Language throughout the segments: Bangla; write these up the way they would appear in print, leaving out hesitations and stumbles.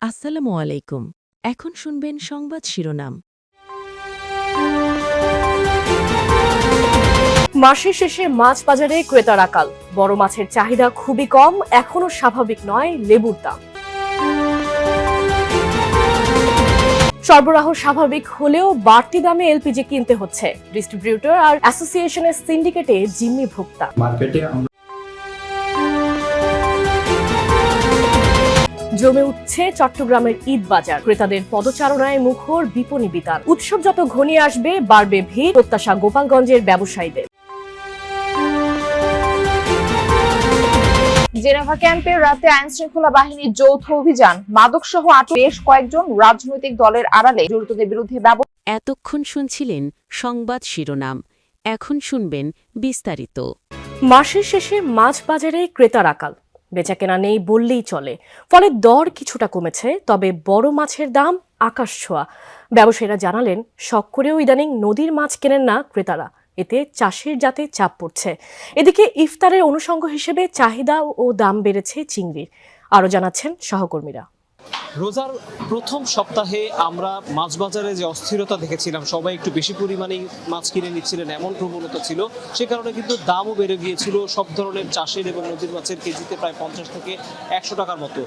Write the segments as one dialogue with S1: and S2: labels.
S1: আসসালামু আলাইকুম। এখন শুনবেন সংবাদ শিরোনাম।
S2: মাসের শেষে মাছ বাজারে ক্রেতার আকাল, বড় মাছের চাহিদা খুবই কম, এখনো স্বাভাবিক নয় লেবুর দাম। সরবরাহ স্বাভাবিক হলেও বাড়তি দামে এলপিজি কিনতে হচ্ছে, ডিস্ট্রিবিউটর আর অ্যাসোসিয়েশনের সিন্ডিকেটে জিম্মি ভোক্তা। জমে উঠছে চট্টগ্রামের ঈদ বাজার, ক্রেতাদের পদচারণায় মুখর বিপণী বিতান। উৎসব যত ঘনিয়ে আসবে বাড়বে ভিড়, প্রত্যাশা গোপালগঞ্জের ব্যবসায়ীদের।
S3: জেনেভা ক্যাম্পের রাতে আইনশৃঙ্খলা বাহিনীর যৌথ অভিযান, মাদকসহ আটক বেশ কয়েকজন রাজনৈতিক দলের আড়ালে জড়িতদের বিরুদ্ধে ব্যবস্থা।
S1: এতক্ষণ শুনছিলেন সংবাদ শিরোনাম। এখন শুনবেন বিস্তারিত।
S2: মাসের শেষে মাছ বাজারে ক্রেতার আকাল, বেচাকেনা নেই বললেই চলে। ফলে দর কিছুটা কমেছে, তবে বড় মাছের দাম আকাশ ছোঁয়া। ব্যবসায়ীরা জানালেন, শখ করেও ইদানিং নদীর মাছ কেনেন না ক্রেতারা, এতে চাষের জাতে চাপ পড়ছে। এদিকে ইফতারের অনুষঙ্গ হিসেবে চাহিদা ও দাম বেড়েছে চিংড়ির। আরও জানাচ্ছেন সহকর্মীরা।
S4: রোজার প্রথম সপ্তাহে আমরা মাছ বাজারে যে অস্থিরতা দেখেছিলাম, সবাই একটু বেশি পরিমাণেই মাছ কিনে নিচ্ছিলেন এমন প্রবণতা ছিল। সে কারণে কিন্তু দামও বেড়ে গিয়েছিল সব ধরনের চাষের এবং নদীর মাছের কেজিতে প্রায় 50 থেকে 100 টাকার মতো।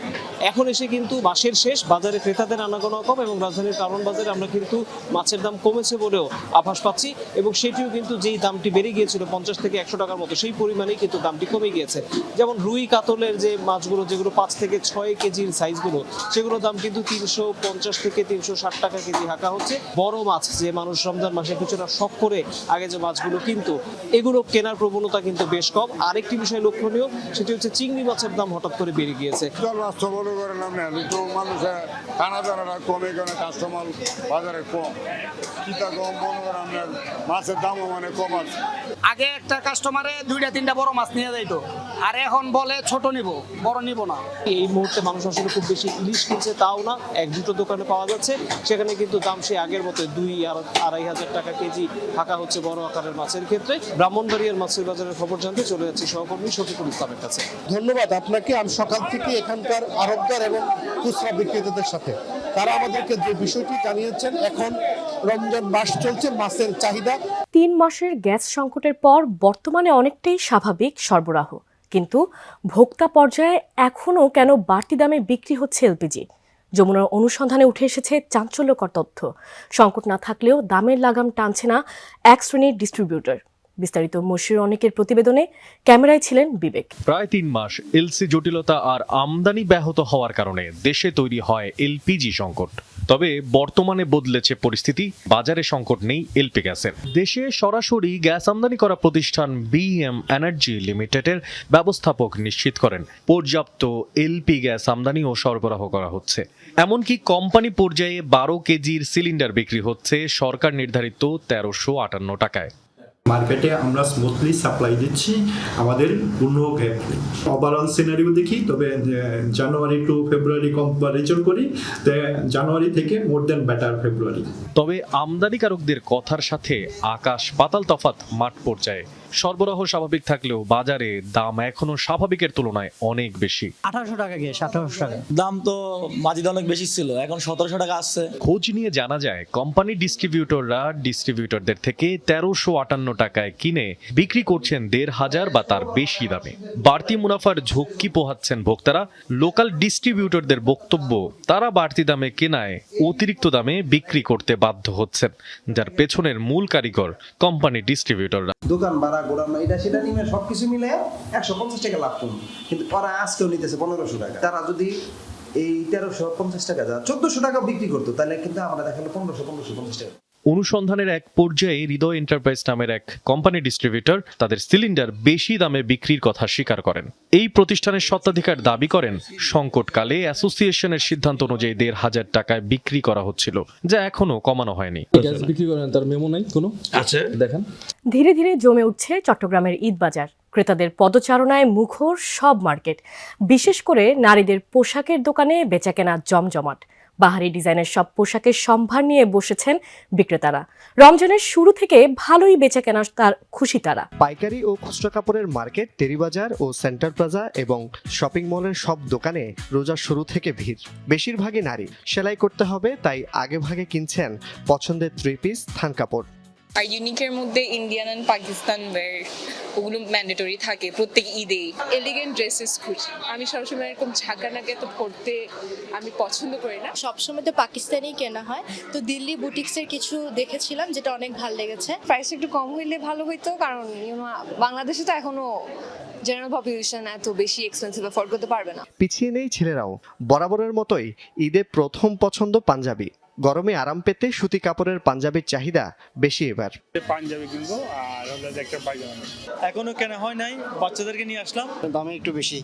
S4: এখন এসে কিন্তু মাসের শেষ, বাজারে ক্রেতাদের আনাগোনা কম এবং রাজধানীর কারণ বাজারে আমরা কিন্তু মাছের দাম কমেছে বলেও আভাস পাচ্ছি, এবং সেটিও কিন্তু যেই দামটি বেড়ে গিয়েছিল 50 থেকে 100 টাকার মতো, সেই পরিমাণেই কিন্তু দামটি কমে গিয়েছে। যেমন রুই কাতলের যে মাছগুলো, যেগুলো 5 থেকে 6 কেজির সাইজগুলো, সেগুলো দাম কিন্তু 350 থেকে 360 টাকা কেজি হাঁকা হচ্ছে। বড় মাছ যে মানুষ রমজান মাসে কিছুটা শখ করে আগে যে মাছগুলো কিন্তু, এগুলো কেনার প্রবণতা কিন্তু বেশ কম। আরেকটি বিষয় লক্ষণীয়, সেটি হচ্ছে চিংড়ি মাছের দাম হঠাৎ করে বেড়ে গিয়েছে।
S5: কমে গেলে কাস্টমার বাজারে কম, কিতা কম মনে করেন আপনার মাছের দামও মানে কম আছে।
S6: আগে একটা কাস্টমারে 2-3টা বড় মাছ নিয়ে যাইতো, আর এখন বলে ছোট নিব, বড় নিব না।
S4: এই মুহূর্তে মানুষ আসলে খুব বেশি ইলিশ কিনছে তাও না, 1-2টো দোকানে পাওয়া যাচ্ছে, সেখানে কিন্তু দাম সে আগের মতো 2-2.5 হাজার টাকা কেজি হাঁকা হচ্ছে বড় আকারের মাছের ক্ষেত্রে। ব্রাহ্মণবাড়িয়ার মাছের বাজারের খবর জানতে চলে যাচ্ছি সহকর্মী শফিকুল ইসলামের কাছে।
S7: ধন্যবাদ আপনাকে। আমি সকাল থেকে এখানকার আড়তদার এবং খুচরা বিক্রেতাদের সাথে, তারা আমাদেরকে যে বিষয়টি জানিয়েছেন, এখন রমজান মাস চলছে, মাছের চাহিদা
S2: 3 মাসের গ্যাস সংকটের পর বর্তমানে অনেকটাই স্বাভাবিক সরবরাহ, কিন্তু ভোক্তা পর্যায়ে এখনও কেন বাড়তি দামে বিক্রি হচ্ছে এলপিজি? যমুনার অনুসন্ধানে উঠে এসেছে চাঞ্চল্যকর তথ্য। সংকট না থাকলেও দামের লাগাম টানছে না এক শ্রেণীর ডিস্ট্রিবিউটর। বিস্তারিত মশির অনেকের প্রতিবেদনে, ক্যামেরায় ছিলেন বিবেক।
S8: প্রায় 3 মাস এলসি জটিলতা আর আমদানি ব্যাহত হওয়ার কারণে দেশে তৈরি হয় এলপিজি সংকট। তবে বর্তমানে বদলেছে পরিস্থিতি, বাজারে সংকট নেই এলপি গ্যাসের। দেশে সরাসরি গ্যাস আমদানি করা প্রতিষ্ঠান বিএম এনার্জি লিমিটেডের ব্যবস্থাপক নিশ্চিত করেন, পর্যাপ্ত এলপি গ্যাস আমদানি ও সরবরাহ করা হচ্ছে। এমনকি কোম্পানি পর্যায়ে 12 কেজির সিলিন্ডার বিক্রি হচ্ছে সরকার নির্ধারিত 1358 টাকায়।
S9: মার্কেটে আমরা স্মুথলি সাপ্লাই দিচ্ছি আমাদের পূর্ণ গ্যাপে। ওভারঅল সিনারিও দেখি, তবে জানুয়ারি টু ফেব্রুয়ারি কম্পারিজন করি, জানুয়ারি থেকে মোর দেন বেটার ফেব্রুয়ারি।
S8: তবে আমদানিকারকদের কথার সাথে আকাশ পাতাল তফাৎ মাঠ পর্যায়ে। সরবরাহ স্বাভাবিক থাকলেও বাজারে দাম এখনো স্বাভাবিকের তুলনায় অনেক বেশি।
S6: 1800 টাকা গ্যাস, 1800 টাকা দাম তো মাঝে অনেক বেশি ছিল, এখন 1700 টাকা আসছে।
S8: খোঁজ নিয়ে জানা যায়, কোম্পানি ডিস্ট্রিবিউটররা ডিস্ট্রিবিউটরদের থেকে 1358 টাকায় কিনে বিক্রি করছেন 1500 বা তার বেশি দামে। বাড়তি মুনাফার ঝক্কি পোহাচ্ছেন ভোক্তারা। লোকাল ডিস্ট্রিবিউটরদের বক্তব্য, তারা বাড়তি দামে কেনায় অতিরিক্ত দামে বিক্রি করতে বাধ্য হচ্ছেন, যার পেছনের মূল কারিগর কোম্পানি ডিস্ট্রিবিউটররা।
S10: দোকান ভাড়া গোড়ানো এটা সেটা নিয়ে সবকিছু মিলে 150 টাকা লাভ করুন, কিন্তু ওরা আজকেও নিতেছে 1500 টাকা। তারা যদি এই 1350 টাকা 1400 টাকা বিক্রি করতো, তাহলে কিন্তু আমরা দেখালো 1550 টাকা।
S8: অনুসন্ধানের এক পর্যায়ে হৃদয় এন্টারপ্রাইজ নামের এক কোম্পানি ডিস্ট্রিবিউটর তাদের সিলিন্ডার বেশি দামে বিক্রির কথা স্বীকার করেন। এই প্রতিষ্ঠানের স্বত্বাধিকার দাবি করেন, সংকটকালে অ্যাসোসিয়েশনের সিদ্ধান্ত অনুযায়ী 1500 টাকায় বিক্রি করা হচ্ছিল, যা এখনো কমানো হয়নি।
S2: ধীরে ধীরে জমে উঠছে চট্টগ্রামের ঈদ বাজার, ক্রেতাদের পদচারণায় মুখর সব মার্কেট। বিশেষ করে নারীদের পোশাকের দোকানে বেচাকেনা জমজমাট। বাহারি ডিজাইনের সব পোশাকের সম্ভার নিয়ে বসেছেন বিক্রেতারা। রমজানের শুরু থেকে ভালোই বেচাকেনা তার খুশি তারা।
S11: পাইকারি ও খুচরা কাপড়ের মার্কেট, টেরিবাজার ও সেন্টার প্লাজা এবং শপিং মলের সব দোকানে রোজার শুরু থেকে ভিড়। বেশিরভাগই নারী। সেলাই করতে হবে তাই আগে ভাগে কিনছেন পছন্দের 3 পিস থান কাপড়।
S12: আর ইউনিকের মধ্যে ইন্ডিয়ান অ্যান্ড পাকিস্তান ওয়্যার ওগুলো ম্যান্ডেটরি থাকে প্রত্যেক ঈদে। এলিগেন্ট ড্রেসেস খুঁজি। আমি সবসময় এরকম ঝাঁকা নাকে তো পরতে আমি পছন্দ করি না।
S13: সবসময় তো পাকিস্তানেই কেনা হয়, তো দিল্লি বুটিক্সের কিছু দেখেছিলাম যেটা অনেক ভালো লেগেছে।
S12: প্রাইস একটু কম হইলে ভালো হইতো, কারণ বাংলাদেশে তো এখনো জেনারেল পপুলেশন এত বেশি এক্সপেন্সিভ অ্যাফোর্ড করতে পারবে না।
S11: পিছিয়ে নেই ছেলেরাও। বরাবরের মতোই ঈদে প্রথম পছন্দ পাঞ্জাবি। গরমে আরাম পেতে সুতি কাপড়ের পাঞ্জাবির চাহিদা বেশি এবার।
S14: পাঞ্জাবি কিনবো আর একটা পায়জামা। এখনো কেনা হয় নাই, বাচ্চাদেরকে নিয়ে আসলাম,
S11: দামে একটু বেশি।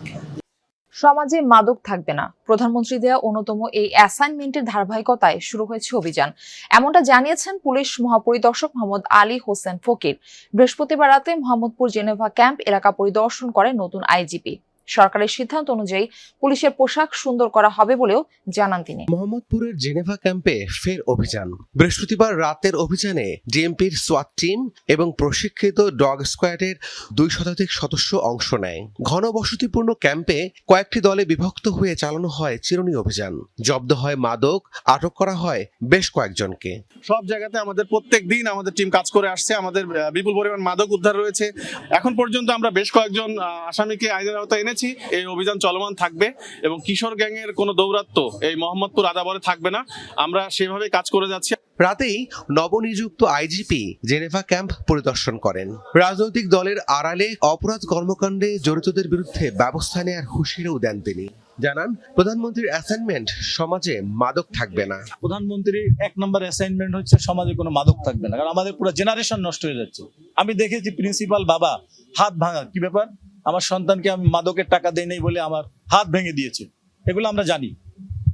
S3: সমাজে মাদক থাকবে না, প্রধানমন্ত্রী দেয়া অন্যতম এই অ্যাসাইনমেন্টের ধারাবাহিকতায় শুরু হয়েছে অভিযান। এমনটা জানিয়েছেন পুলিশ মহাপরিদর্শক মোহাম্মদ আলী হোসেন ফকির। বৃহস্পতিবার রাতে মোহাম্মদপুর জেনেভা ক্যাম্প এলাকা পরিদর্শন করে নতুন আইজিপি। সরকারের সিদ্ধান্ত অনুযায়ী পুলিশের পোশাক সুন্দর করা হবে বলেও জানান তিনি।
S15: মোহাম্মদপুরের জেনেভা ক্যাম্পে ফের অভিযান। বৃহস্পতিবার রাতের অভিযানে ডিএমপির সোয়াট টিম এবং প্রশিক্ষিত ডগ স্কোয়াডের 2 শতাধিক সদস্য অংশ নেয়। ঘনবসতিপূর্ণ ক্যাম্পে কয়েকটি দলে বিভক্ত হয়ে চালানো হয় চিরুনি অভিযান। জব্দ হয় মাদক, আটক করা হয় বেশ কয়েকজনকে।
S14: সব জায়গাতে আমাদের প্রত্যেক দিন আমাদের টিম কাজ করে আসছে। আমাদের বিপুল পরিমাণ মাদক উদ্ধার রয়েছে। এখন পর্যন্ত আমরা বেশ কয়েকজন আসামিকে আইনের আওতায় এনেছি। এই অভিযান চলমান থাকবে এবং কিশোর গ্যাংয়ের কোনো দৌরাত্ম্য এই মোহাম্মদপুর আদাবরে থাকবে না। আমরা সেভাবে কাজ করে যাচ্ছি।
S15: রাতেই নবনিযুক্ত আইজিপি জেনেভা ক্যাম্প পরিদর্শন করেন। রাজনৈতিক দলের আড়ালে অপরাধ কর্মকাণ্ডে জড়িতদের বিরুদ্ধে ব্যবস্থা নেওয়ার হুঁশিয়ারিও দেন তিনি। জানান, প্রধানমন্ত্রীর অ্যাসাইনমেন্ট সমাজে মাদক থাকবে না।
S14: প্রধানমন্ত্রীর 1 নম্বর অ্যাসাইনমেন্ট হচ্ছে সমাজে কোনো মাদক থাকবে না, কারণ আমাদের পুরো জেনারেশন নষ্ট হয়ে যাচ্ছে। আমি দেখেছি প্রিন্সিপাল বাবা হাত ভাঙা, কি ব্যাপার, আমার সন্তানকে আমি মাদকের টাকা দেই নাই বলে আমার হাত ভেঙে দিয়েছে। এগুলো আমরা জানি।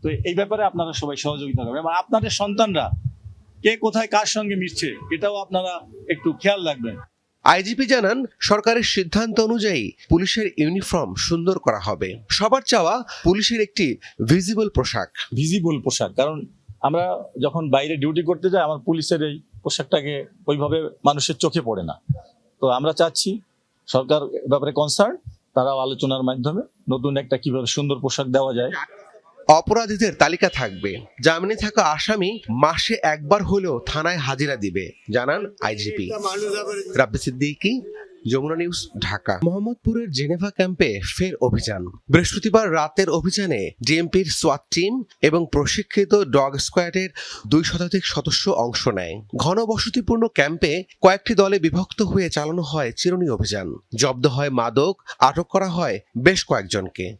S14: তো এই ব্যাপারে আপনারা সবাই সহযোগিতা করবেন এবং আপনাদের সন্তানরা কে কোথায় কার সঙ্গে মিশছে এটাও আপনারা একটু খেয়াল রাখবেন।
S15: আইজিপি জানান, সরকারের সিদ্ধান্ত অনুযায়ী পুলিশের ইউনিফর্ম সুন্দর করা হবে। সবার চাওয়া পুলিশের একটি ভিজিবল পোশাক।
S14: কারণ আমরা যখন বাইরে ডিউটি করতে যাই, আমার পুলিশের এই পোশাকটাকে ওইভাবে মানুষের চোখে পড়ে না। তো আমরা চাচ্ছি সরকার ব্যাপারে কনসার্ন, তারাও আলোচনার মাধ্যমে নতুন একটা কিভাবে সুন্দর পোশাক দেওয়া যায়।
S15: অপরাধীদের তালিকা থাকবে। জামিনে থাকা আসামি মাসে একবার হলেও থানায় হাজিরা দিবে, জানান আইজিপি। রাব্বি সিদ্দিকী, যমুনা নিউজ, ঢাকা। মোহাম্মদপুরের জেনেভা ক্যাম্পে ফের অভিযান। বৃহস্পতিবার রাতের অভিযানে ডিএমপির সোয়াট টিম এবং প্রশিক্ষিত ডগ স্কোয়াডের 2 শতাধিক সদস্য অংশ নেয়। ঘনবসতিপূর্ণ ক্যাম্পে কয়েকটি দলে বিভক্ত হয়ে চালানো হয় চিরুনি অভিযান। জব্দ হয় মাদক, আটক করা হয় বেশ কয়েকজনকে।